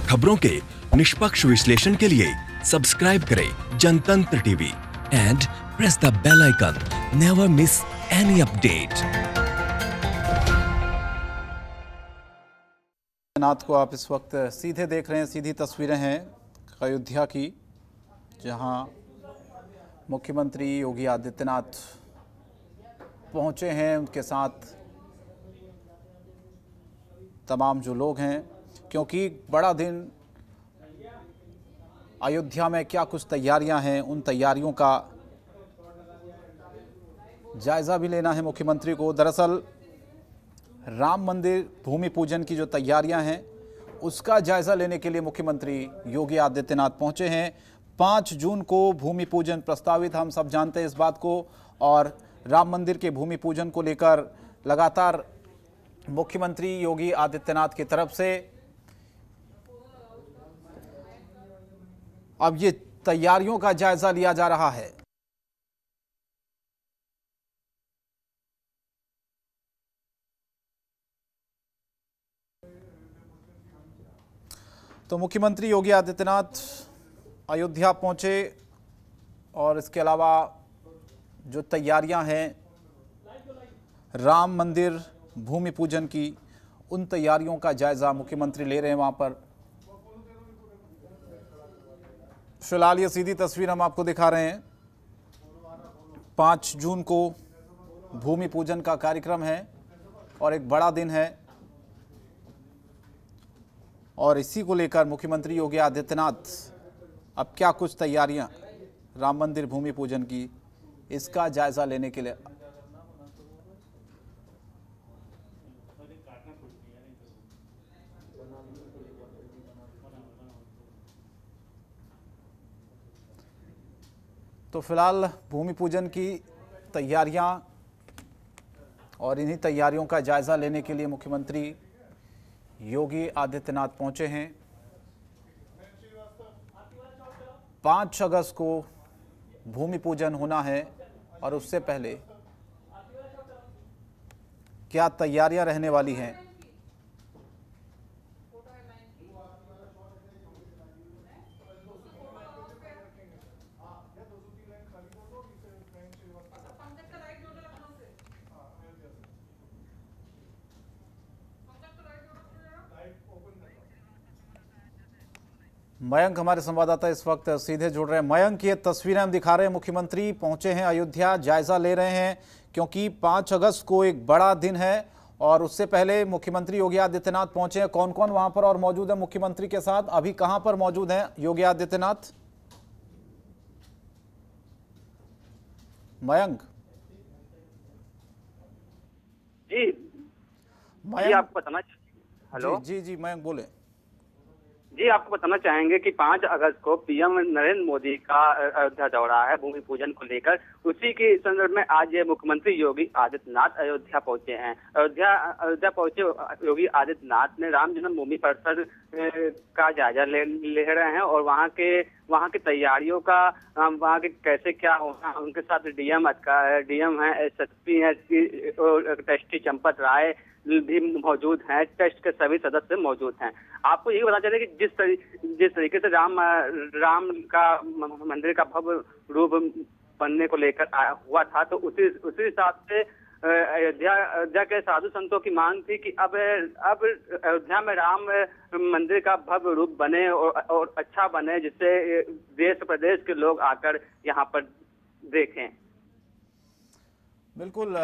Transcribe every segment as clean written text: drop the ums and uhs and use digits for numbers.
खबरों के निष्पक्ष विश्लेषण के लिए सब्सक्राइब करें Jantantra TV and press the bell icon. Never miss any update. Nath को आप इस वक्त सीधे देख रहे हैं, सीधी तस्वीरें हैं अयोध्या की, जहां मुख्यमंत्री योगी आदित्यनाथ पहुंचे हैं। उनके साथ तमाम जो लोग हैं, क्योंकि बड़ा दिन अयोध्या में क्या कुछ तैयारियां हैं, उन तैयारियों का जायजा भी लेना है मुख्यमंत्री को। दरअसल राम मंदिर भूमि पूजन की जो तैयारियां हैं उसका जायजा लेने के लिए मुख्यमंत्री योगी आदित्यनाथ पहुंचे हैं। 5 जून को भूमि पूजन प्रस्तावित, हम सब जानते हैं इस बात को, और राम मंदिर के भूमि पूजन को लेकर लगातार मुख्यमंत्री योगी आदित्यनाथ की तरफ से अब ये तैयारियों का जायजा लिया जा रहा है। तो मुख्यमंत्री योगी आदित्यनाथ अयोध्या पहुंचे और इसके अलावा जो तैयारियां हैं राम मंदिर भूमि पूजन की, उन तैयारियों का जायजा मुख्यमंत्री ले रहे हैं वहां पर। फिलहाल ये सीधी तस्वीर हम आपको दिखा रहे हैं। 5 जून को भूमि पूजन का कार्यक्रम है और एक बड़ा दिन है, और इसी को लेकर मुख्यमंत्री योगी आदित्यनाथ अब क्या कुछ तैयारियां राम मंदिर भूमि पूजन की, इसका जायजा लेने के लिए तो फिलहाल भूमि पूजन की तैयारियां और इन्हीं तैयारियों का जायजा लेने के लिए मुख्यमंत्री योगी आदित्यनाथ पहुंचे हैं। 5 अगस्त को भूमि पूजन होना है और उससे पहले क्या तैयारियां रहने वाली हैं, मयंक हमारे संवाददाता इस वक्त सीधे जुड़ रहे हैं। मयंक, ये तस्वीरें हम दिखा रहे हैं, मुख्यमंत्री पहुंचे हैं अयोध्या, जायजा ले रहे हैं, क्योंकि 5 अगस्त को एक बड़ा दिन है और उससे पहले मुख्यमंत्री योगी आदित्यनाथ पहुंचे हैं। कौन कौन वहां पर और मौजूद है मुख्यमंत्री के साथ? अभी कहां पर मौजूद हैं योगी आदित्यनाथ? मयंक जी, मयंक आपको बताना, हेलो जी मयंक बोले। जी, आपको बताना चाहेंगे कि 5 अगस्त को पीएम नरेंद्र मोदी का अयोध्या दौरा है भूमि पूजन को लेकर। उसी के संदर्भ में आज ये मुख्यमंत्री योगी आदित्यनाथ अयोध्या पहुंचे हैं। अयोध्या पहुंचे योगी आदित्यनाथ ने राम जन्मभूमि परिसर का जायजा ले रहे हैं और वहां की तैयारियों का, वहां के कैसे क्या होना। उनके साथ डीएम है, एसएसपी है, टेस्टी चंपत राय भी मौजूद हैं, टेस्ट के सभी सदस्य मौजूद हैं। आपको यही बताना चाहिए कि जिस तरीके से राम का मंदिर का भव्य रूप बनने को लेकर हुआ था, तो उसी हिसाब से अयोध्या के साधु संतों की मांग थी कि अब अयोध्या में राम मंदिर का भव्य रूप बने और अच्छा बने, जिससे देश प्रदेश के लोग आकर यहाँ पर देखें। बिल्कुल,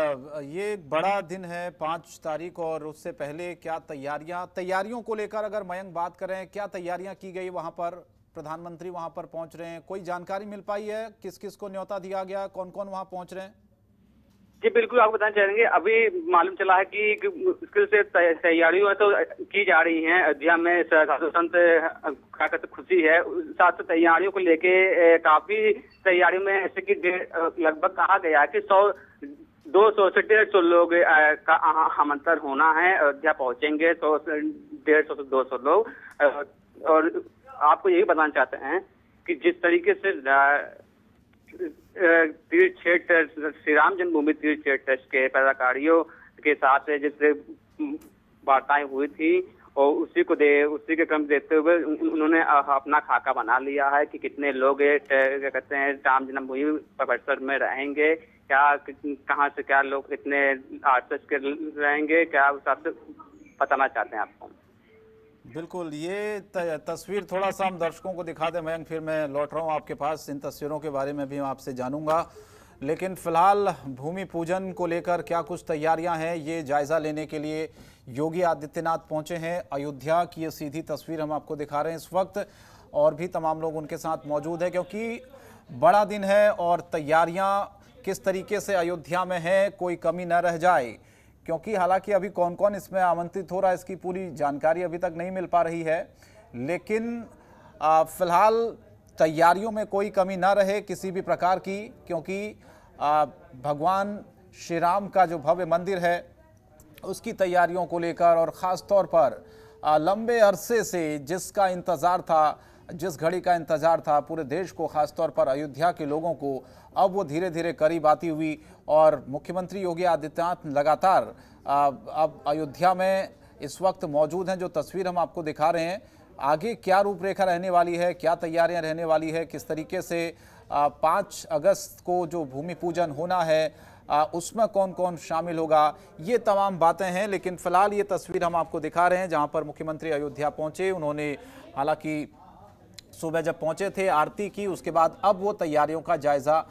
ये एक बड़ा दिन है 5 तारीख, और उससे पहले क्या तैयारियों को लेकर अगर मयंक बात करें, क्या तैयारियां की गई वहां पर? प्रधानमंत्री वहां पर पहुंच रहे हैं, कोई जानकारी मिल पाई है किस किस को न्योता दिया गया, कौन कौन वहां पहुंच रहे हैं? जी बिल्कुल, आपको बताना चाहेंगे, अभी मालूम चला है कि मुश्किल से तैयारियां तो की जा रही हैं। अयोध्या में साधु संत का तो खुशी है, साथ तैयारियों को लेके काफी तैयारियों में ऐसे कि लगभग कहा गया है कि 200 से 150 लोग का आमंत्रण होना है। अयोध्या पहुंचेंगे तो 150 से 200 लोग। और आपको यही बताना चाहते हैं कि जिस तरीके से तीर्थ क्षेत्र श्री राम जन्मभूमि तीर्थ क्षेत्र के पदाधिकारियों के साथ जिस वार्ताएं हुई थी, और उसी के क्रम देते हुए उन्होंने अपना खाका बना लिया है कि कितने लोग क्या कहते हैं राम जन्मभूमि परिसर में रहेंगे, क्या कहाँ से क्या लोग कितने आर्टिस्ट के रहेंगे, क्या उस हिसाब से बताना चाहते हैं आपको? बिल्कुल, ये तस्वीर थोड़ा सा हम दर्शकों को दिखा दें मयंक, फिर मैं लौट रहा हूँ आपके पास। इन तस्वीरों के बारे में भी मैं आपसे जानूंगा, लेकिन फिलहाल भूमि पूजन को लेकर क्या कुछ तैयारियां हैं, ये जायजा लेने के लिए योगी आदित्यनाथ पहुंचे हैं अयोध्या की। ये सीधी तस्वीर हम आपको दिखा रहे हैं इस वक्त, और भी तमाम लोग उनके साथ मौजूद है, क्योंकि बड़ा दिन है और तैयारियां किस तरीके से अयोध्या में है, कोई कमी न रह जाए। क्योंकि हालांकि अभी कौन कौन इसमें आमंत्रित हो रहा है इसकी पूरी जानकारी अभी तक नहीं मिल पा रही है, लेकिन फिलहाल तैयारियों में कोई कमी ना रहे किसी भी प्रकार की, क्योंकि भगवान श्री राम का जो भव्य मंदिर है उसकी तैयारियों को लेकर, और ख़ास तौर पर लंबे अरसे से जिसका इंतज़ार था, जिस घड़ी का इंतज़ार था पूरे देश को, ख़ास तौर पर अयोध्या के लोगों को, अब वो धीरे धीरे करीब आती हुई। और मुख्यमंत्री योगी आदित्यनाथ लगातार अब अयोध्या में इस वक्त मौजूद हैं। जो तस्वीर हम आपको दिखा रहे हैं, आगे क्या रूपरेखा रहने वाली है, क्या तैयारियां रहने वाली है, किस तरीके से 5 अगस्त को जो भूमि पूजन होना है उसमें कौन कौन शामिल होगा, ये तमाम बातें हैं। लेकिन फिलहाल ये तस्वीर हम आपको दिखा रहे हैं जहां पर मुख्यमंत्री अयोध्या पहुंचे। उन्होंने हालांकि सुबह जब पहुंचे थे आरती की, उसके बाद अब वो तैयारियों का जायजा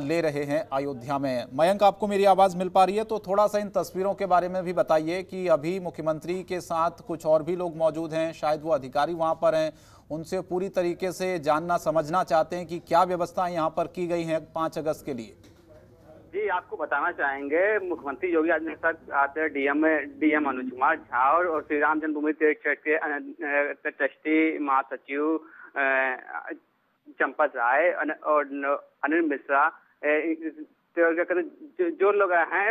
ले रहे हैं अयोध्या में। मयंक, आपको मेरी आवाज़ मिल पा रही है? तो थोड़ा सा इन तस्वीरों के बारे में भी बताइए कि अभी मुख्यमंत्री के साथ कुछ और भी लोग मौजूद हैं, शायद वो अधिकारी वहां पर हैं, उनसे पूरी तरीके से जानना समझना चाहते हैं कि क्या व्यवस्थाएं यहाँ पर की गई हैं 5 अगस्त के लिए। जी, आपको बताना चाहेंगे मुख्यमंत्री योगी आदित्यनाथ आते हैं डीएम अनुज कुमार झा और श्री राम जन्मभूमि तीर्थ क्षेत्र के ट्रस्टी महासचिव चंपत राय और अनिल मिश्रा, जो लोग हैं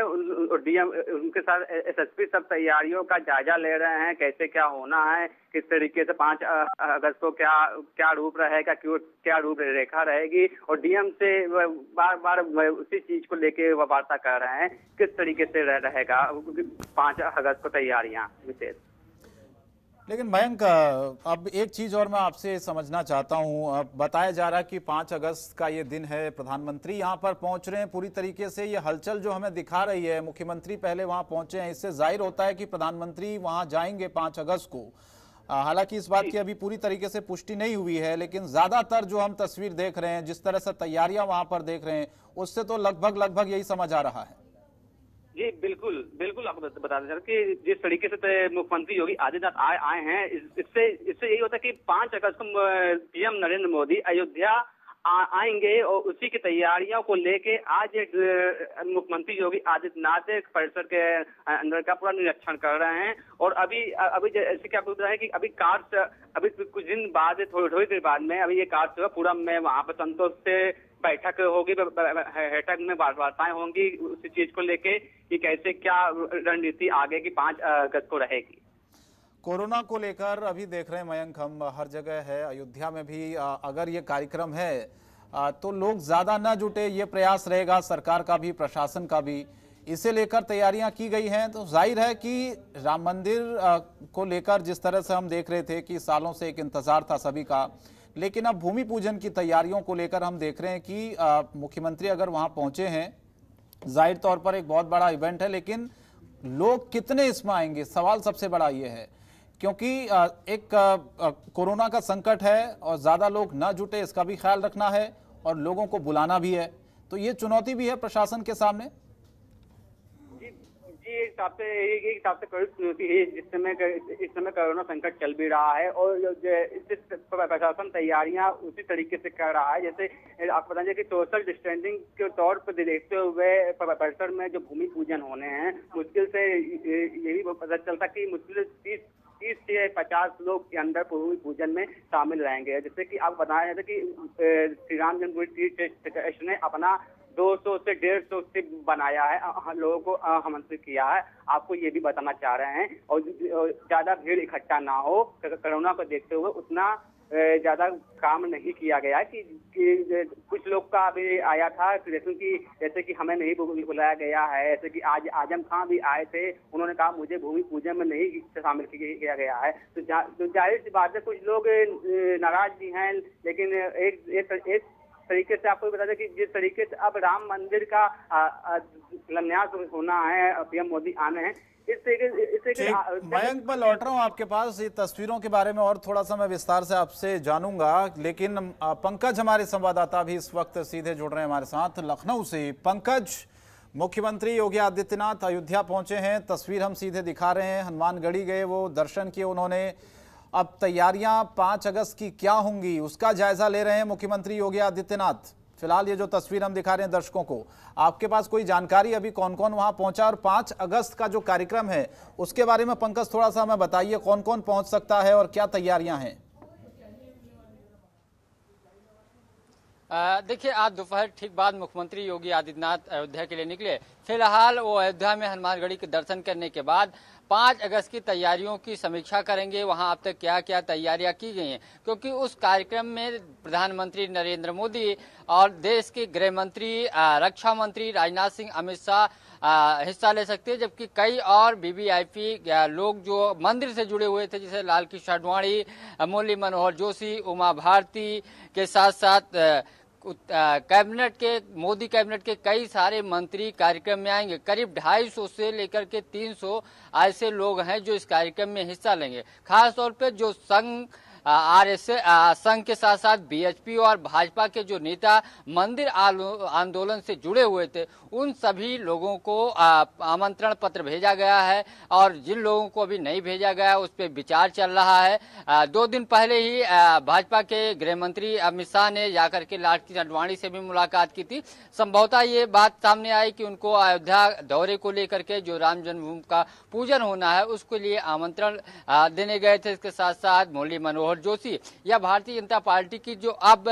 डीएम उनके साथ एसएसपी सब तैयारियों का जायजा ले रहे हैं, कैसे क्या होना है, किस तरीके से 5 अगस्त को क्या रूप रहेगा, क्या रूपरेखा रहेगी, और डीएम से बार बार उसी चीज को लेके वार्ता कर रहे हैं किस तरीके से रहेगा 5 अगस्त को तैयारियां विशेष। लेकिन मयंक, अब एक चीज़ और मैं आपसे समझना चाहता हूं। अब बताया जा रहा है कि 5 अगस्त का ये दिन है, प्रधानमंत्री यहां पर पहुंच रहे हैं पूरी तरीके से। ये हलचल जो हमें दिखा रही है, मुख्यमंत्री पहले वहां पहुंचे हैं, इससे जाहिर होता है कि प्रधानमंत्री वहां जाएंगे 5 अगस्त को। हालांकि इस बात की अभी पूरी तरीके से पुष्टि नहीं हुई है, लेकिन ज़्यादातर जो हम तस्वीर देख रहे हैं, जिस तरह से तैयारियां वहां पर देख रहे हैं, उससे तो लगभग यही समझ आ रहा है। जी बिल्कुल आपको बता दें कि जिस तरीके से मुख्यमंत्री योगी आदित्यनाथ आए हैं, इससे यही होता है कि 5 अगस्त को पीएम नरेंद्र मोदी अयोध्या आएंगे, और उसी की तैयारियों को लेके आज मुख्यमंत्री योगी आदित्यनाथ परिसर के अंदर का पूरा निरीक्षण कर रहे हैं। और अभी जैसे क्या बोल रहे हैं कि अभी कुछ दिन बाद, थोड़ी देर बाद में अभी ये कार्य पूरा में वहां पर संतोष से बैठक होगी, बैठक में वार्ताएं होंगी उसी चीज को लेके कि कैसे क्या रणनीति आगे की 5 अगस्त को रहेगी। कोरोना को लेकर अभी देख रहे हैं मयंक, हम हर जगह है, अयोध्या में भी अगर ये कार्यक्रम है तो लोग ज्यादा न जुटे, ये प्रयास रहेगा सरकार का भी, प्रशासन का भी। इसे लेकर तैयारियां की गई हैं। तो जाहिर है कि राम मंदिर को लेकर जिस तरह से हम देख रहे थे कि सालों से एक इंतजार था सभी का, लेकिन अब भूमि पूजन की तैयारियों को लेकर हम देख रहे हैं कि मुख्यमंत्री अगर वहां पहुंचे हैं, जाहिर तौर पर एक बहुत बड़ा इवेंट है, लेकिन लोग कितने इसमें आएंगे, सवाल सबसे बड़ा ये है। क्योंकि एक कोरोना का संकट है और ज़्यादा लोग ना जुटे, इसका भी ख्याल रखना है, और लोगों को बुलाना भी है, तो ये चुनौती भी है प्रशासन के सामने। एक हिसाब से कोई चुनौती है इस समय कोरोना संकट चल भी रहा है, और प्रशासन तैयारियां उसी तरीके से कर रहा है। जैसे आपको बताइए कि सोशल डिस्टेंसिंग के तौर पर देखते हुए परिसर में जो भूमि पूजन होने हैं, मुश्किल से ये भी पता चलता कि मुश्किल 30 से 50 लोग के अंदर भूमि पूजन में शामिल रहेंगे। जैसे कि आप बताया जाता कि श्री राम जन्मभूमि तीर्थ ने अपना 200 से 150 से बनाया है, लोगों को आमंत्रित किया है। आपको ये भी बताना चाह रहे हैं, और ज्यादा भीड़ इकट्ठा ना हो, कोरोना को देखते हुए उतना ज्यादा काम नहीं किया गया है कि कुछ लोग का अभी आया था कि जैसे कि हमें नहीं बुलाया गया है, ऐसे कि आज आजम खान भी आए थे, उन्होंने कहा मुझे भूमि पूजन में नहीं शामिल किया गया है। तो जाहिर सी बात है कुछ लोग नाराज भी हैं, लेकिन एक तरीके से आपको बता दें कि जिस तरीके से अब राम मंदिर का शिलान्यास होना है, पीएम मोदी आने हैं, मयंक, मैं लौट रहा हूं आपके पास। ये तस्वीरों के बारे में और थोड़ा सा मैं विस्तार से आपसे जानूंगा, लेकिन पंकज हमारे संवाददाता भी इस वक्त सीधे जुड़ रहे हैं हमारे साथ लखनऊ से। पंकज, मुख्यमंत्री योगी आदित्यनाथ अयोध्या पहुंचे हैं, तस्वीर हम सीधे दिखा रहे हैं। हनुमानगढ़ी गए, वो दर्शन किए उन्होंने। अब तैयारियां 5 अगस्त की क्या होंगी उसका जायजा ले रहे हैं मुख्यमंत्री योगी आदित्यनाथ। फिलहाल ये जो तस्वीर हम दिखा रहे हैं दर्शकों को, आपके पास कोई जानकारी अभी कौन कौन वहां पहुंचा, और 5 अगस्त का जो कार्यक्रम है उसके बारे में पंकज थोड़ा सा हमें बताइए, कौन कौन पहुंच सकता है और क्या तैयारियां हैं? देखिए, आज दोपहर ठीक बाद मुख्यमंत्री योगी आदित्यनाथ अयोध्या के लिए निकले। फिलहाल वो अयोध्या में हनुमानगढ़ी के दर्शन करने के बाद 5 अगस्त की तैयारियों की समीक्षा करेंगे। वहां अब तक क्या क्या तैयारियां की गई हैं, क्योंकि उस कार्यक्रम में प्रधानमंत्री नरेंद्र मोदी और देश के गृह मंत्री, रक्षा मंत्री राजनाथ सिंह, अमित शाह हिस्सा ले सकते हैं, जबकि कई और वीवीआईपी लोग जो मंदिर से जुड़े हुए थे, जैसे लाल कृष्ण आडवाणी, मुरली मनोहर जोशी, उमा भारती के साथ साथ मोदी कैबिनेट के कई सारे मंत्री कार्यक्रम में आएंगे। करीब 250 से लेकर के 300 ऐसे लोग हैं जो इस कार्यक्रम में हिस्सा लेंगे। खास तौर पे जो संघ के साथ साथ बीएचपी और भाजपा के जो नेता मंदिर आंदोलन से जुड़े हुए थे, उन सभी लोगों को आमंत्रण पत्र भेजा गया है, और जिन लोगों को अभी नहीं भेजा गया उस पर विचार चल रहा है। 2 दिन पहले ही भाजपा के गृह मंत्री अमित शाह ने जाकर के लाल कृष्ण आडवाणी से भी मुलाकात की थी। संभवतः ये बात सामने आई कि उनको अयोध्या दौरे को लेकर के जो राम जन्मभूमि का पूजन होना है उसके लिए आमंत्रण देने गए थे। इसके साथ साथ मुरली मनोहर जोशी या भारतीय जनता पार्टी की जो अब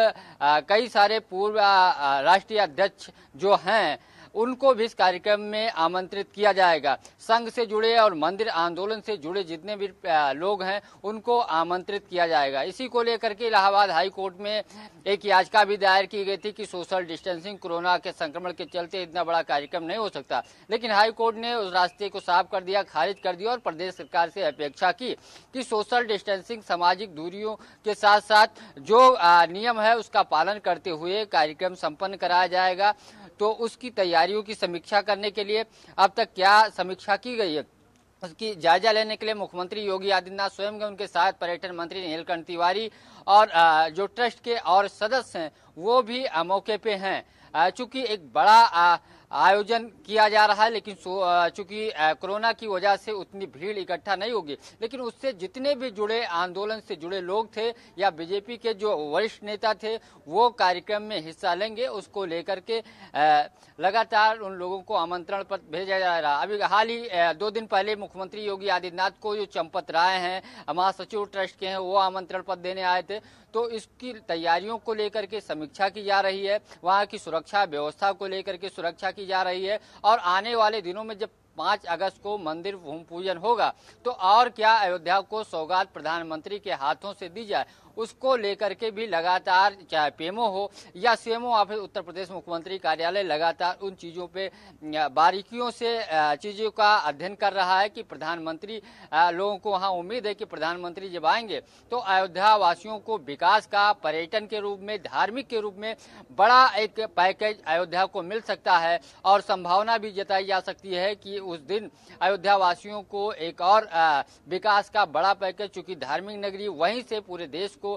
कई सारे पूर्व राष्ट्रीय अध्यक्ष जो हैं, उनको भी इस कार्यक्रम में आमंत्रित किया जाएगा। संघ से जुड़े और मंदिर आंदोलन से जुड़े जितने भी लोग हैं उनको आमंत्रित किया जाएगा। इसी को लेकर के इलाहाबाद हाई कोर्ट में एक याचिका भी दायर की गई थी कि सोशल डिस्टेंसिंग, कोरोना के संक्रमण के चलते इतना बड़ा कार्यक्रम नहीं हो सकता, लेकिन हाई कोर्ट ने उस रास्ते को साफ कर दिया, खारिज कर दिया, और प्रदेश सरकार से अपेक्षा की कि सोशल डिस्टेंसिंग, सामाजिक दूरियों के साथ साथ जो नियम है उसका पालन करते हुए कार्यक्रम संपन्न कराया जाएगा। तो उसकी तैयारियों की समीक्षा करने के लिए अब तक क्या समीक्षा की गई है उसकी जायजा लेने के लिए मुख्यमंत्री योगी आदित्यनाथ स्वयं गए। उनके साथ पर्यटन मंत्री नीलकंठ तिवारी और जो ट्रस्ट के और सदस्य हैं वो भी मौके पे हैं। चूंकि एक बड़ा आयोजन किया जा रहा है, लेकिन चूंकि कोरोना की वजह से उतनी भीड़ इकट्ठा नहीं होगी, लेकिन उससे जितने भी जुड़े, आंदोलन से जुड़े लोग थे या बीजेपी के जो वरिष्ठ नेता थे वो कार्यक्रम में हिस्सा लेंगे। उसको लेकर के लगातार उन लोगों को आमंत्रण पत्र भेजा जा रहा है। अभी हाल ही 2 दिन पहले मुख्यमंत्री योगी आदित्यनाथ को जो चंपत राय हैं, महासचिव ट्रस्ट के हैं, वो आमंत्रण पत्र देने आए थे। तो इसकी तैयारियों को लेकर के समीक्षा की जा रही है, वहां की सुरक्षा व्यवस्था को लेकर के सुरक्षा की जा रही है, और आने वाले दिनों में जब 5 अगस्त को मंदिर भूमि पूजन होगा तो और क्या अयोध्या को सौगात प्रधानमंत्री के हाथों से दी जाए, उसको लेकर के भी लगातार, चाहे पीएमओ हो या सीएमओ ऑफिस उत्तर प्रदेश मुख्यमंत्री कार्यालय, लगातार उन चीज़ों पे बारीकियों से चीज़ों का अध्ययन कर रहा है कि प्रधानमंत्री, लोगों को वहाँ उम्मीद है कि प्रधानमंत्री जब आएंगे तो अयोध्या वासियों को विकास का, पर्यटन के रूप में, धार्मिक के रूप में बड़ा एक पैकेज अयोध्या को मिल सकता है। और संभावना भी जताई जा सकती है कि उस दिन अयोध्या वासियों को एक और विकास का बड़ा पैकेज, चूंकि धार्मिक नगरी, वहीं से पूरे देश को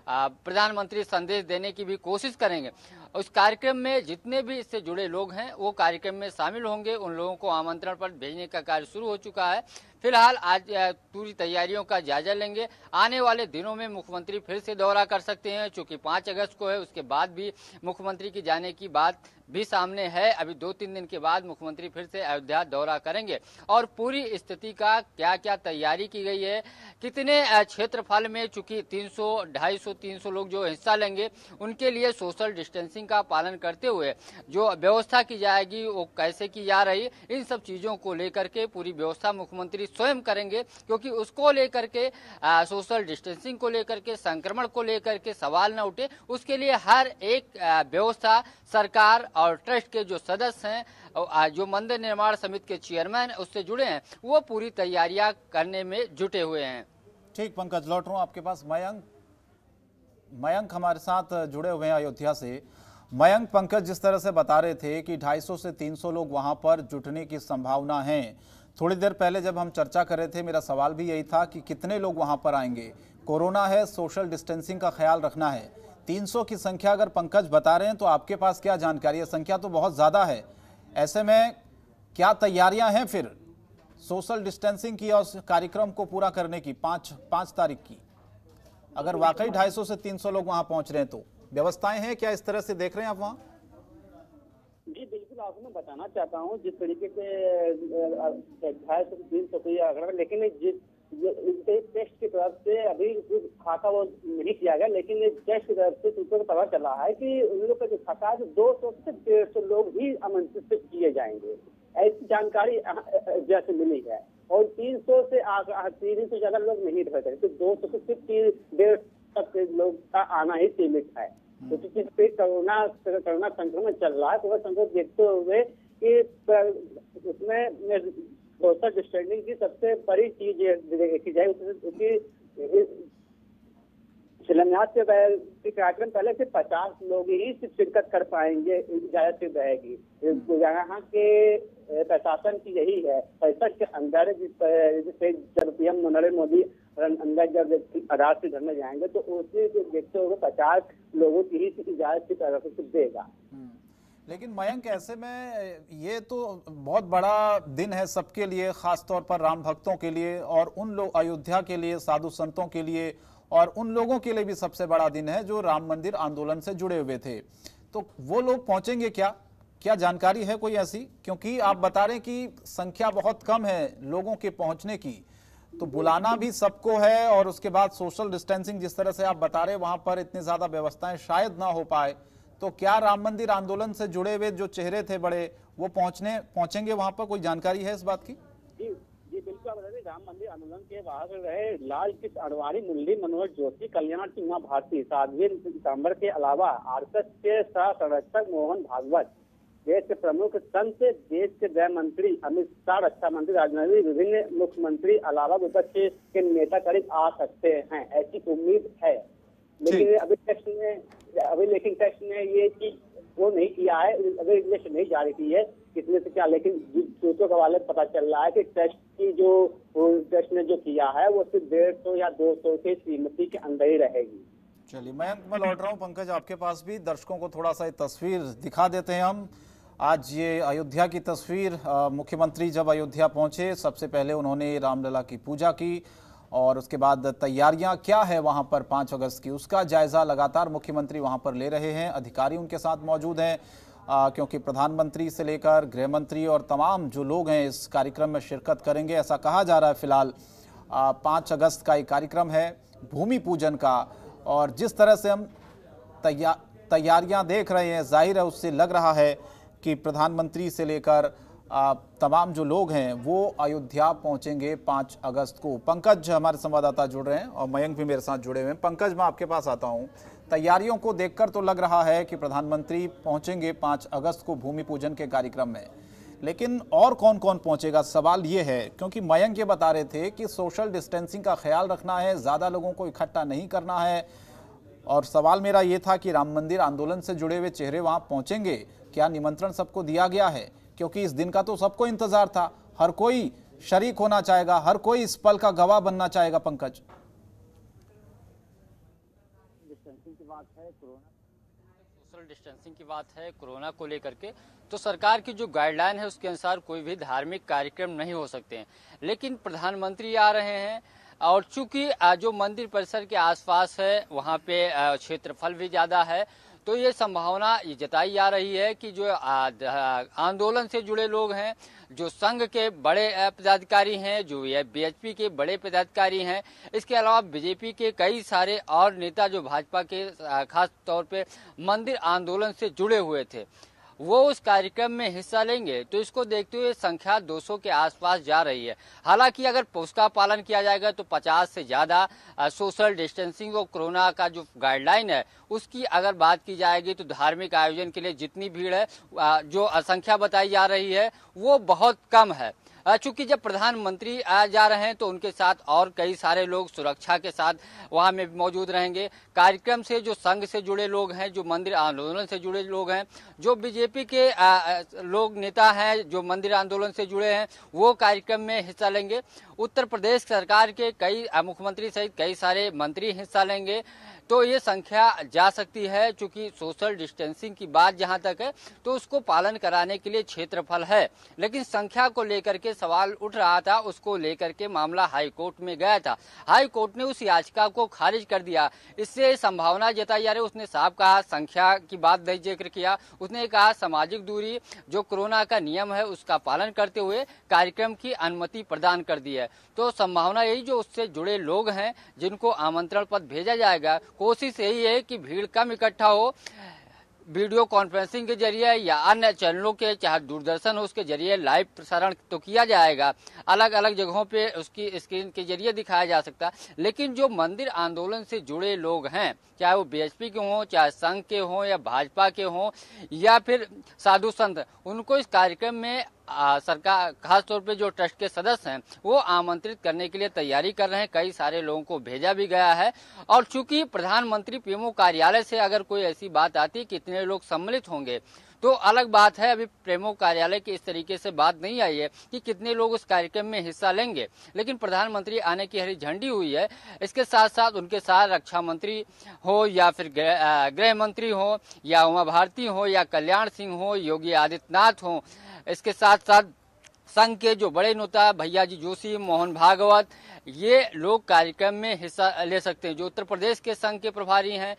प्रधानमंत्री संदेश देने की भी कोशिश करेंगे। उस कार्यक्रम में जितने भी इससे जुड़े लोग हैं वो कार्यक्रम में शामिल होंगे। उन लोगों को आमंत्रण पत्र भेजने का कार्य शुरू हो चुका है। फिलहाल आज पूरी तैयारियों का जायजा लेंगे। आने वाले दिनों में मुख्यमंत्री फिर से दौरा कर सकते हैं, चूंकि 5 अगस्त को है, उसके बाद भी मुख्यमंत्री की जाने की बात भी सामने है। अभी 2-3 दिन के बाद मुख्यमंत्री फिर से अयोध्या दौरा करेंगे, और पूरी स्थिति का क्या क्या तैयारी की गई है, कितने क्षेत्रफल में, चूंकि 250-300 लोग जो हिस्सा लेंगे उनके लिए सोशल डिस्टेंसिंग का पालन करते हुए जो व्यवस्था की जाएगी वो कैसे की जा रही है, इन सब चीजों को लेकर के पूरी व्यवस्था मुख्यमंत्री स्वयं करेंगे, क्योंकि उसको लेकर के सोशल डिस्टेंसिंग को लेकर के, संक्रमण को लेकर के सवाल न उठे, उसके लिए हर एक व्यवस्था सरकार और ट्रस्ट के जो सदस्य हैं, जो मंदिर निर्माण समिति के चेयरमैन उससे जुड़े हैं, वो पूरी तैयारियां करने में जुटे हुए हैं। ठीक पंकज, लौट रहा हूं आपके पास। मयंक हमारे साथ जुड़े हुए हैं अयोध्या से। मयंक, पंकज जिस तरह से बता रहे थे कि 250 से 300 लोग वहां पर जुटने की संभावना है, थोड़ी देर पहले जब हम चर्चा कर रहे थे मेरा सवाल भी यही था कि कितने लोग वहां पर आएंगे। कोरोना है, सोशल डिस्टेंसिंग का ख्याल रखना है। 300 की संख्या अगर पंकज बता रहे हैं तो आपके पास क्या जानकारी है? संख्या तो बहुत ज्यादा है, ऐसे में क्या तैयारियां हैं फिर सोशल डिस्टेंसिंग की और कार्यक्रम को पूरा करने की 5 तारीख की? अगर वाकई 250 से 300 लोग वहां पहुंच रहे हैं तो व्यवस्थाएं हैं क्या? इस तरह से देख रहे हैं आप वहां? जी बिल्कुल, आपको मैं बताना चाहता हूँ जिस तरीके से 250 से 300 को आंकड़ा, लेकिन टेस्ट की तरफ से अभी खाका वो नहीं किया गया, लेकिन टेस्ट की तरफ से सूत्रों को पता चला है कि उन लोग का जो खाका है 200 से 150 लोग ही आमंत्रित किए जाएंगे, ऐसी जानकारी जैसे मिली है। और 300 से 300 ज्यादा लोग नहीं रह सकते, 200 से सिर्फ 150 तक के लोग का आना ही सीमित है। तो क्योंकि कोरोना संक्रमण चल रहा है, तो वह संक्रमण देखते हुए कि उसमें सोशल डिस्टेंसिंग की सबसे बड़ी चीज देखी जाए, उसकी शिलान्यास के कार्यक्रम पहले से 50 लोग ही शिरकत कर पाएंगे, इजाजत से रहेगी। यहाँ के प्रशासन की यही है, 65 के अंदर जिससे जब पीएम नरेंद्र मोदी अंदर जब आधार से धरने जाएंगे तो उसी को देखते हुए 50 लोगों की ही इजाजत की तरफ से देगा। लेकिन मयंक, ऐसे में ये तो बहुत बड़ा दिन है सबके लिए, खासतौर पर राम भक्तों के लिए और उन लोग अयोध्या के लिए, साधु संतों के लिए और उन लोगों के लिए भी सबसे बड़ा दिन है जो राम मंदिर आंदोलन से जुड़े हुए थे। तो वो लोग पहुंचेंगे क्या जानकारी है कोई ऐसी? क्योंकि आप बता रहे हैं कि संख्या बहुत कम है लोगों के पहुंचने की, तो बुलाना भी सबको है और उसके बाद सोशल डिस्टेंसिंग जिस तरह से आप बता रहे वहां पर इतनी ज्यादा व्यवस्थाएं शायद ना हो पाए, तो क्या राम मंदिर आंदोलन से जुड़े हुए जो चेहरे थे बड़े, वो पहुंचेंगे वहां पर? कोई जानकारी है इस बात की? जी बिल्कुल, राम मंदिर आंदोलन के बाहर रहे लाल कृष्ण अडवाणी, मुरली मनोहर जोशी, कल्याण सिंह उमा भारती, साध्वी सांबर के अलावा आरएसएस के सह संरक्षक मोहन भागवत, देश के प्रमुख संत, देश के गृह मंत्री अमित शाह, रक्षा मंत्री राजनाथ सिंह, विभिन्न मुख्यमंत्री अलावा विपक्ष के नेता करीब आ सकते हैं, ऐसी उम्मीद है। लेकिन अभी टेक्स्ट में ये चीज वो नहीं किया है, अभी लिस्ट नहीं जारी की है कितने से क्या, लेकिन सूत्रों के हवाले पता चल रहा है कि टेस्ट ने जो किया है वो सिर्फ 150 या 200 के सीमित के अंदर ही रहेगी। चलिए मयंक, मैं लौट रहा हूँ पंकज आपके पास भी। दर्शकों को थोड़ा सा तस्वीर दिखा देते हैं हम। आज ये अयोध्या की तस्वीर, मुख्यमंत्री जब अयोध्या पहुंचे सबसे पहले उन्होंने रामलला की पूजा की और उसके बाद तैयारियां क्या है वहां पर 5 अगस्त की, उसका जायजा लगातार मुख्यमंत्री वहां पर ले रहे हैं। अधिकारी उनके साथ मौजूद हैं क्योंकि प्रधानमंत्री से लेकर गृह मंत्री और तमाम जो लोग हैं इस कार्यक्रम में शिरकत करेंगे, ऐसा कहा जा रहा है। फिलहाल 5 अगस्त का एक कार्यक्रम है भूमि पूजन का, और जिस तरह से हम तैयारियां देख रहे हैं, जाहिर है उससे लग रहा है कि प्रधानमंत्री से लेकर तमाम जो लोग हैं वो अयोध्या पहुंचेंगे 5 अगस्त को। पंकज हमारे संवाददाता जुड़ रहे हैं और मयंक भी मेरे साथ जुड़े हुए हैं। पंकज, मैं आपके पास आता हूं। तैयारियों को देखकर तो लग रहा है कि प्रधानमंत्री पहुंचेंगे 5 अगस्त को भूमि पूजन के कार्यक्रम में, लेकिन और कौन कौन पहुंचेगा सवाल ये है, क्योंकि मयंक ये बता रहे थे कि सोशल डिस्टेंसिंग का ख्याल रखना है, ज़्यादा लोगों को इकट्ठा नहीं करना है। और सवाल मेरा ये था कि राम मंदिर आंदोलन से जुड़े हुए चेहरे वहां पहुंचेंगे, क्या निमंत्रण सबको दिया गया है? क्योंकि इस दिन का तो सबको इंतजार था, हर कोई शरीक होना चाहेगा, हर कोई इस पल का गवाह बनना चाहेगा। पंकज, सोशल डिस्टेंसिंग की बात है कोरोना को लेकर के, तो सरकार की जो गाइडलाइन है उसके अनुसार कोई भी धार्मिक कार्यक्रम नहीं हो सकते हैं, लेकिन प्रधानमंत्री आ रहे हैं और चूंकि जो मंदिर परिसर के आसपास है वहाँ पे क्षेत्रफल भी ज़्यादा है, तो ये संभावना ये जताई जा रही है कि जो आंदोलन से जुड़े लोग हैं, जो संघ के बड़े पदाधिकारी हैं, जो ये बीएचपी के बड़े पदाधिकारी हैं, इसके अलावा बीजेपी के कई सारे और नेता जो भाजपा के खास तौर पे मंदिर आंदोलन से जुड़े हुए थे, वो उस कार्यक्रम में हिस्सा लेंगे। तो इसको देखते हुए संख्या 200 के आसपास जा रही है। हालांकि अगर उसका पालन किया जाएगा तो 50 से ज़्यादा सोशल डिस्टेंसिंग और कोरोना का जो गाइडलाइन है उसकी अगर बात की जाएगी तो धार्मिक आयोजन के लिए जितनी भीड़ है, जो संख्या बताई जा रही है वो बहुत कम है। चूंकि जब प्रधानमंत्री जा रहे हैं तो उनके साथ और कई सारे लोग सुरक्षा के साथ वहां में मौजूद रहेंगे। कार्यक्रम से जो संघ से जुड़े लोग हैं, जो मंदिर आंदोलन से जुड़े लोग हैं, जो बीजेपी के लोग नेता हैं जो मंदिर आंदोलन से जुड़े हैं, वो कार्यक्रम में हिस्सा लेंगे। उत्तर प्रदेश सरकार के कई मुख्यमंत्री सहित कई सारे मंत्री हिस्सा लेंगे। तो ये संख्या जा सकती है। चूंकि सोशल डिस्टेंसिंग की बात जहां तक है तो उसको पालन कराने के लिए क्षेत्रफल है, लेकिन संख्या को लेकर के सवाल उठ रहा था। उसको लेकर के मामला हाई कोर्ट में गया था। हाई कोर्ट ने उस याचिका को खारिज कर दिया। इससे संभावना जताई जा रही है। उसने साफ कहा, संख्या की बात नहीं जिक्र किया। उसने कहा सामाजिक दूरी जो कोरोना का नियम है उसका पालन करते हुए कार्यक्रम की अनुमति प्रदान कर दी है। तो संभावना यही, जो उससे जुड़े लोग हैं जिनको आमंत्रण पत्र भेजा जाएगा, कोशिश यही है कि भीड़ कम इकट्ठा हो। वीडियो कॉन्फ्रेंसिंग के जरिए या अन्य चैनलों के, चाहे दूरदर्शन हो, उसके जरिए लाइव प्रसारण तो किया जाएगा। अलग अलग जगहों पे उसकी स्क्रीन के जरिए दिखाया जा सकता है। लेकिन जो मंदिर आंदोलन से जुड़े लोग हैं, चाहे वो बीएचपी के हों, चाहे संघ के हों या भाजपा के हों या फिर साधु संत, उनको इस कार्यक्रम में सरकार, खासतौर पे जो ट्रस्ट के सदस्य हैं, वो आमंत्रित करने के लिए तैयारी कर रहे हैं। कई सारे लोगों को भेजा भी गया है। और चूंकि प्रधानमंत्री पीएमओ कार्यालय से अगर कोई ऐसी बात आती कि इतने लोग सम्मिलित होंगे तो अलग बात है। अभी पीएमओ कार्यालय की इस तरीके से बात नहीं आई है कि कितने लोग उस कार्यक्रम में हिस्सा लेंगे, लेकिन प्रधानमंत्री आने की हरी झंडी हुई है। इसके साथ साथ उनके साथ रक्षा मंत्री हो या फिर गृह मंत्री हो या उमा भारती हो या कल्याण सिंह हो, योगी आदित्यनाथ हो, इसके साथ साथ संघ के जो बड़े नेता भैया जी जोशी, मोहन भागवत, ये लोग कार्यक्रम में हिस्सा ले सकते हैं। जो उत्तर प्रदेश के संघ के प्रभारी हैं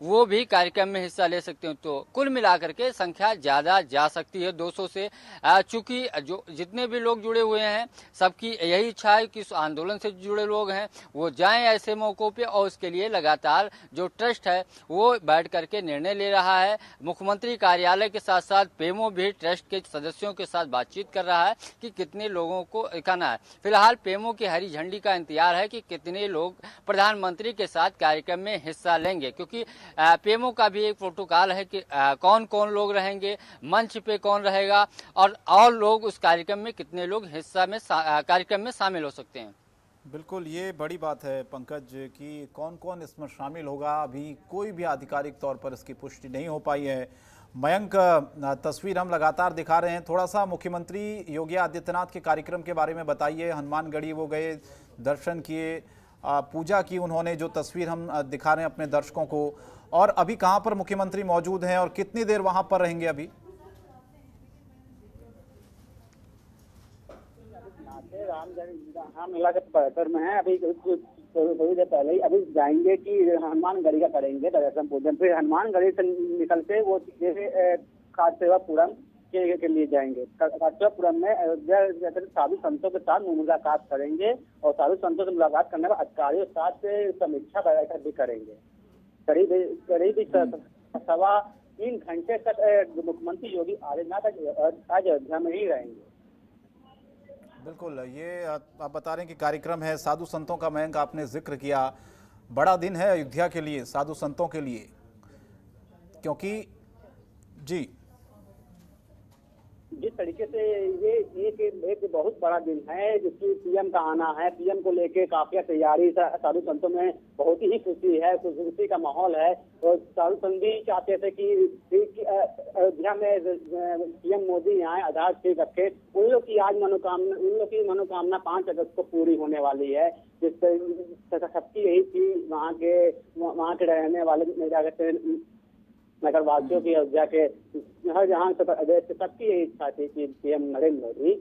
वो भी कार्यक्रम में हिस्सा ले सकते हैं। तो कुल मिलाकर के संख्या ज़्यादा जा सकती है 200 से। चूंकि जो जितने भी लोग जुड़े हुए हैं सबकी यही इच्छा है कि इस आंदोलन से जुड़े लोग हैं वो जाएं ऐसे मौक़ों पे, और उसके लिए लगातार जो ट्रस्ट है वो बैठ करके निर्णय ले रहा है। मुख्यमंत्री कार्यालय के साथ साथ पीएमओ भी ट्रस्ट के सदस्यों के साथ बातचीत कर रहा है कि कितने लोगों को दिखाना है। फिलहाल पीएमओ की हरी झंडी का इंतजार है कि कितने लोग प्रधानमंत्री के साथ कार्यक्रम में हिस्सा लेंगे, क्योंकि पीएमओ का भी एक प्रोटोकॉल है कि कौन कौन लोग रहेंगे, मंच पे कौन रहेगा और लोग उस कार्यक्रम में कितने लोग हिस्सा में कार्यक्रम में शामिल हो सकते हैं। बिल्कुल, ये बड़ी बात है पंकज कि कौन कौन इसमें शामिल होगा। अभी कोई भी आधिकारिक तौर पर इसकी पुष्टि नहीं हो पाई है। मयंक, तस्वीर हम लगातार दिखा रहे हैं। थोड़ा सा मुख्यमंत्री योगी आदित्यनाथ के कार्यक्रम के बारे में बताइए। हनुमानगढ़ी वो गए, दर्शन किए, पूजा की उन्होंने, जो तस्वीर हम दिखा रहे हैं अपने दर्शकों को। और अभी कहां पर मुख्यमंत्री मौजूद हैं और कितनी देर वहां पर रहेंगे अभी? रामलला के परिसर में है। अभी थोड़ी देर पहले ही अभी जाएंगे कि हनुमानगढ़ी का करेंगे दर्शन पूजन। फिर हनुमानगढ़ी से निकल के वो कासेवापुरम के लिए जाएंगे। कासेवापुरम में अयोध्या साधु संतों के साथ मुलाकात करेंगे और साधु संतों से मुलाकात करने के बाद अधिकारियों के साथ समीक्षा बैठक भी करेंगे। करीब 3.25 घंटे तक मुख्यमंत्री योगी आदित्यनाथ आज अयोध्या में ही रहेंगे। बिल्कुल, ये आप बता रहे हैं कि कार्यक्रम है साधु संतों का। मयंक, आपने जिक्र किया, बड़ा दिन है अयोध्या के लिए, साधु संतों के लिए, क्योंकि जी जिस तरीके से ये एक बहुत बड़ा दिन है जिसकी पीएम का आना है। पीएम को लेके काफी तैयारी, साधु संतों में बहुत ही खुशी है, खुशी का माहौल है। और साधु संत भी चाहते थे कि अयोध्या में पीएम मोदी यहाँ आधार ठीक रखे। उन लोग की मनोकामना 5 अगस्त को पूरी होने वाली है। जिस सबकी यही थी, वहाँ के रहने वाले नगर वासियों की, अयोध्या के हर जहां से सबकी यही इच्छा थी कि पीएम नरेंद्र मोदी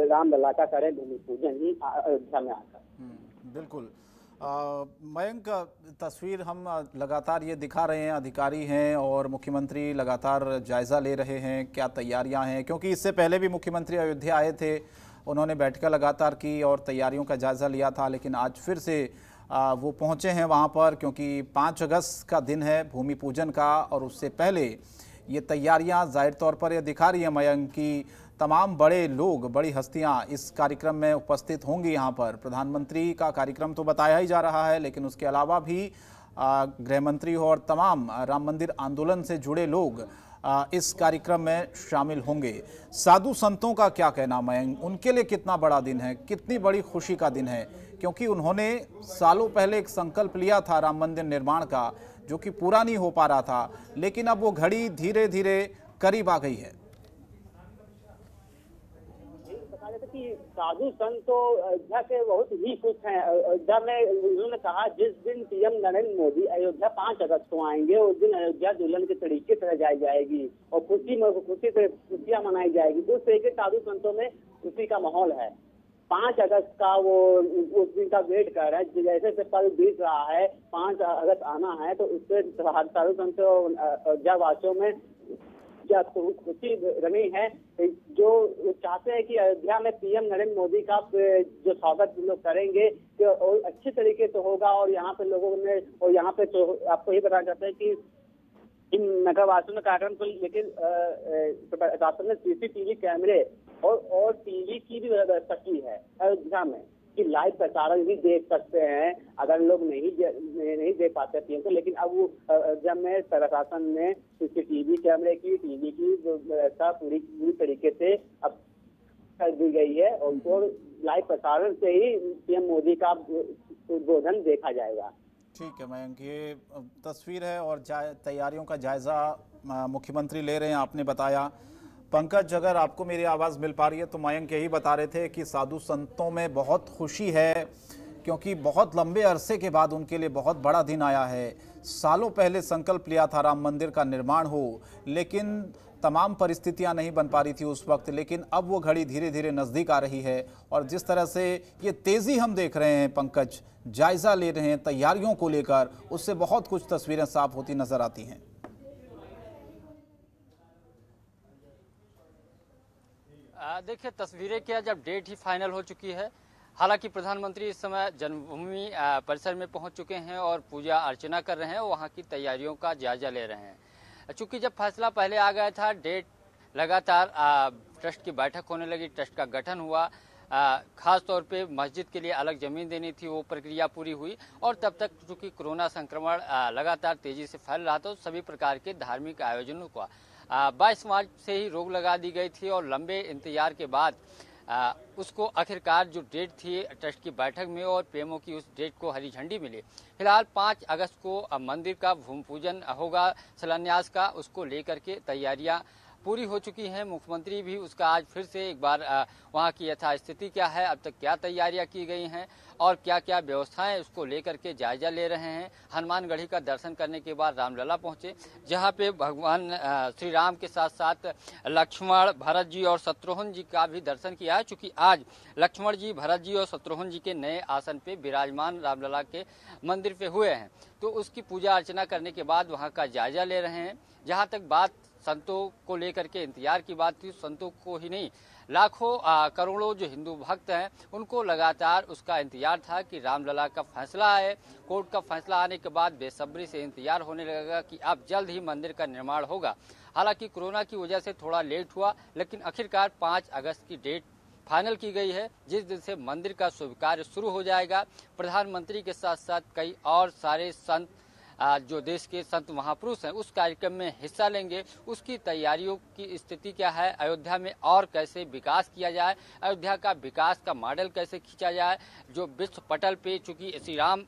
रामलला का करें भूमि पूजन ही अयोध्या में आकर। बिल्कुल। मयंक, तस्वीर हम लगातार ये दिखा रहे हैं, अधिकारी हैं और मुख्यमंत्री लगातार जायजा ले रहे हैं क्या तैयारियां हैं, क्योंकि इससे पहले भी मुख्यमंत्री अयोध्या आए थे, उन्होंने बैठकें लगातार की और तैयारियों का जायजा लिया था। लेकिन आज फिर से वो पहुंचे हैं वहां पर, क्योंकि 5 अगस्त का दिन है भूमि पूजन का, और उससे पहले ये तैयारियां जाहिर तौर पर यह दिखा रही है मयंक कि तमाम बड़े लोग, बड़ी हस्तियां इस कार्यक्रम में उपस्थित होंगी। यहाँ पर प्रधानमंत्री का कार्यक्रम तो बताया ही जा रहा है, लेकिन उसके अलावा भी गृह मंत्री हो और तमाम राम मंदिर आंदोलन से जुड़े लोग इस कार्यक्रम में शामिल होंगे। साधु संतों का क्या कहना मयंक, उनके लिए कितना बड़ा दिन है, कितनी बड़ी खुशी का दिन है, क्योंकि उन्होंने सालों पहले एक संकल्प लिया था राम मंदिर निर्माण का, जो कि पूरा नहीं हो पा रहा था, लेकिन अब वो घड़ी धीरे धीरे करीब आ गई है। साधु संत तो अयोध्या के बहुत ही खुश हैं। अयोध्या में उन्होंने कहा जिस दिन पीएम नरेंद्र मोदी अयोध्या 5 अगस्त को आएंगे उस दिन अयोध्या दुल्हन के तरीके से सजाई जाएगी और खुशियां मनाई जाएगी। उस तरीके साधु संतों में खुशी का माहौल है। 5 अगस्त का वो उस दिन का वेट कर रहे हैं। जैसे से पल बीत रहा है, 5 अगस्त आना है, तो उससे साधु संत अयोध्या वासियों में क्या खुशी रही है, जो चाहते हैं कि अयोध्या में पीएम नरेंद्र मोदी का जो स्वागत लोग करेंगे तो और अच्छे तरीके से होगा। और यहाँ पे लोगों ने, और यहाँ पे तो आपको ये बताना चाहते हैं कि इन नगरवासियों ने कार्यक्रम को लेकिन प्रशासन ने सीसीटीवी कैमरे और टीवी की भी व्यवस्था की है अयोध्या में कि लाइव प्रसारण भी देख सकते हैं अगर लोग नहीं देख पाते पीएम को। लेकिन अब वो अयोध्या में प्रशासन ने सीसीटीवी कैमरे की, टीवी की व्यवस्था पूरी तरीके से अब कर दी गई है और लाइव प्रसारण से ही पीएम मोदी का उद्बोधन देखा जाएगा। ठीक है मयंक, ये तस्वीर है और तैयारियों का जायजा मुख्यमंत्री ले रहे हैं, आपने बताया। पंकज, अगर आपको मेरी आवाज़ मिल पा रही है तो मयंक यही बता रहे थे कि साधु संतों में बहुत खुशी है, क्योंकि बहुत लंबे अरसे के बाद उनके लिए बहुत बड़ा दिन आया है। सालों पहले संकल्प लिया था राम मंदिर का निर्माण हो, लेकिन तमाम परिस्थितियां नहीं बन पा रही थी उस वक्त, लेकिन अब वो घड़ी धीरे धीरे नज़दीक आ रही है। और जिस तरह से ये तेज़ी हम देख रहे हैं पंकज, जायज़ा ले रहे हैं तैयारियों को लेकर, उससे बहुत कुछ तस्वीरें साफ होती नज़र आती हैं। देखिए, तस्वीरें क्या, जब डेट ही फाइनल हो चुकी है। हालांकि प्रधानमंत्री इस समय जन्मभूमि परिसर में पहुंच चुके हैं और पूजा अर्चना कर रहे हैं, वहां की तैयारियों का जायजा ले रहे हैं। चूंकि जब फैसला पहले आ गया था, डेट लगातार ट्रस्ट की बैठक होने लगी, ट्रस्ट का गठन हुआ, खास तौर पे मस्जिद के लिए अलग ज़मीन देनी थी, वो प्रक्रिया पूरी हुई। और तब तक चूँकि कोरोना संक्रमण लगातार तेज़ी से फैल रहा था, तो सभी प्रकार के धार्मिक आयोजनों को 22 मार्च से ही रोक लगा दी गई थी। और लंबे इंतजार के बाद उसको आखिरकार जो डेट थी ट्रस्ट की बैठक में और पीएमओ की उस डेट को हरी झंडी मिली। फिलहाल 5 अगस्त को मंदिर का भूमि पूजन होगा, शिलान्यास का, उसको लेकर के तैयारियां पूरी हो चुकी हैं। मुख्यमंत्री भी उसका आज फिर से एक बार वहां की यथास्थिति क्या है, अब तक क्या तैयारियां की गई हैं और क्या क्या व्यवस्थाएं, उसको लेकर के जायजा ले रहे हैं। हनुमानगढ़ी का दर्शन करने के बाद रामलला पहुंचे, जहां पे भगवान श्री राम के साथ साथ लक्ष्मण, भरत जी और शत्रुघ्न जी का भी दर्शन किया है। चूँकि आज लक्ष्मण जी, भरत जी और शत्रुघ्न जी के नए आसन पे विराजमान रामलला के मंदिर पे हुए हैं, तो उसकी पूजा अर्चना करने के बाद वहाँ का जायजा ले रहे हैं। जहाँ तक बात संतों को लेकर के इंतजार की बात थी, संतों को ही नहीं, लाखों करोड़ों जो हिंदू भक्त हैं उनको लगातार उसका इंतजार था कि रामलला का फैसला आए। कोर्ट का फैसला आने के बाद बेसब्री से इंतजार होने लगेगा कि अब जल्द ही मंदिर का निर्माण होगा। हालांकि कोरोना की वजह से थोड़ा लेट हुआ, लेकिन आखिरकार 5 अगस्त की डेट फाइनल की गई है, जिस दिन से मंदिर का शुभ कार्य शुरू हो जाएगा। प्रधानमंत्री के साथ साथ कई और सारे संत जो देश के संत महापुरुष हैं उस कार्यक्रम में हिस्सा लेंगे। उसकी तैयारियों की स्थिति क्या है, अयोध्या में और कैसे विकास किया जाए, अयोध्या का विकास का मॉडल कैसे खींचा जाए, जो विश्व पटल पे, चूँकि श्री राम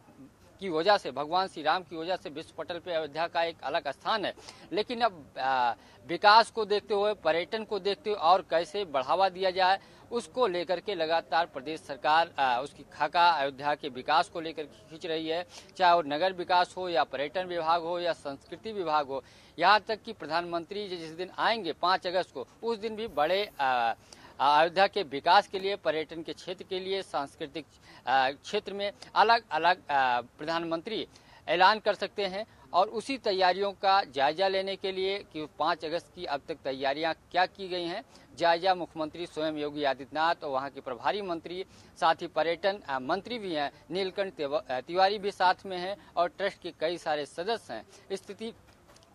की वजह से, भगवान श्री राम की वजह से विश्व पटल पे अयोध्या का एक अलग स्थान है, लेकिन अब विकास को देखते हुए, पर्यटन को देखते हुए और कैसे बढ़ावा दिया जाए, उसको लेकर के लगातार प्रदेश सरकार उसकी खाका अयोध्या के विकास को लेकर खींच रही है। चाहे वो नगर विकास हो या पर्यटन विभाग हो या संस्कृति विभाग हो, यहाँ तक कि प्रधानमंत्री जिस दिन आएंगे 5 अगस्त को, उस दिन भी बड़े अयोध्या के विकास के लिए, पर्यटन के क्षेत्र के लिए, सांस्कृतिक क्षेत्र में अलग अलग प्रधानमंत्री ऐलान कर सकते हैं। और उसी तैयारियों का जायजा लेने के लिए कि 5 अगस्त की अब तक तैयारियां क्या की गई हैं, जायजा मुख्यमंत्री स्वयं योगी आदित्यनाथ और वहां के प्रभारी मंत्री, साथ ही पर्यटन मंत्री भी हैं, नीलकंठ तिवारी भी साथ में हैं और ट्रस्ट के कई सारे सदस्य हैं। स्थिति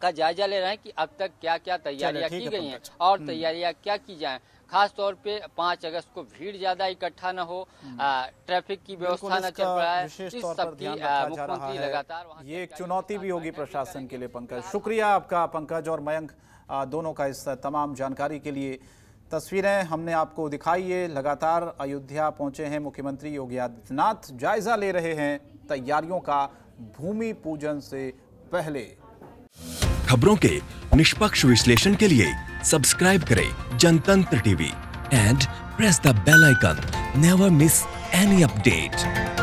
का जायजा ले रहे हैं कि अब तक क्या क्या तैयारियां की गई हैं और तैयारियां क्या की जाएं। खास तौर पे 5 अगस्त को भीड़ ज्यादा इकट्ठा न हो, ट्रैफिक की व्यवस्था न चल रहा है, इस सब की मुख्यमंत्री लगातार वहां। ये एक चुनौती भी होगी प्रशासन के लिए। पंकज, शुक्रिया आपका, पंकज और मयंक दोनों का, इस तमाम जानकारी के लिए। तस्वीरें हमने आपको दिखाई है। लगातार अयोध्या पहुंचे हैं मुख्यमंत्री योगी आदित्यनाथ, जायजा ले रहे हैं तैयारियों का भूमि पूजन से पहले। खबरों के निष्पक्ष विश्लेषण के लिए सब्सक्राइब करें Jantantra TV and press the bell icon. Never miss any update.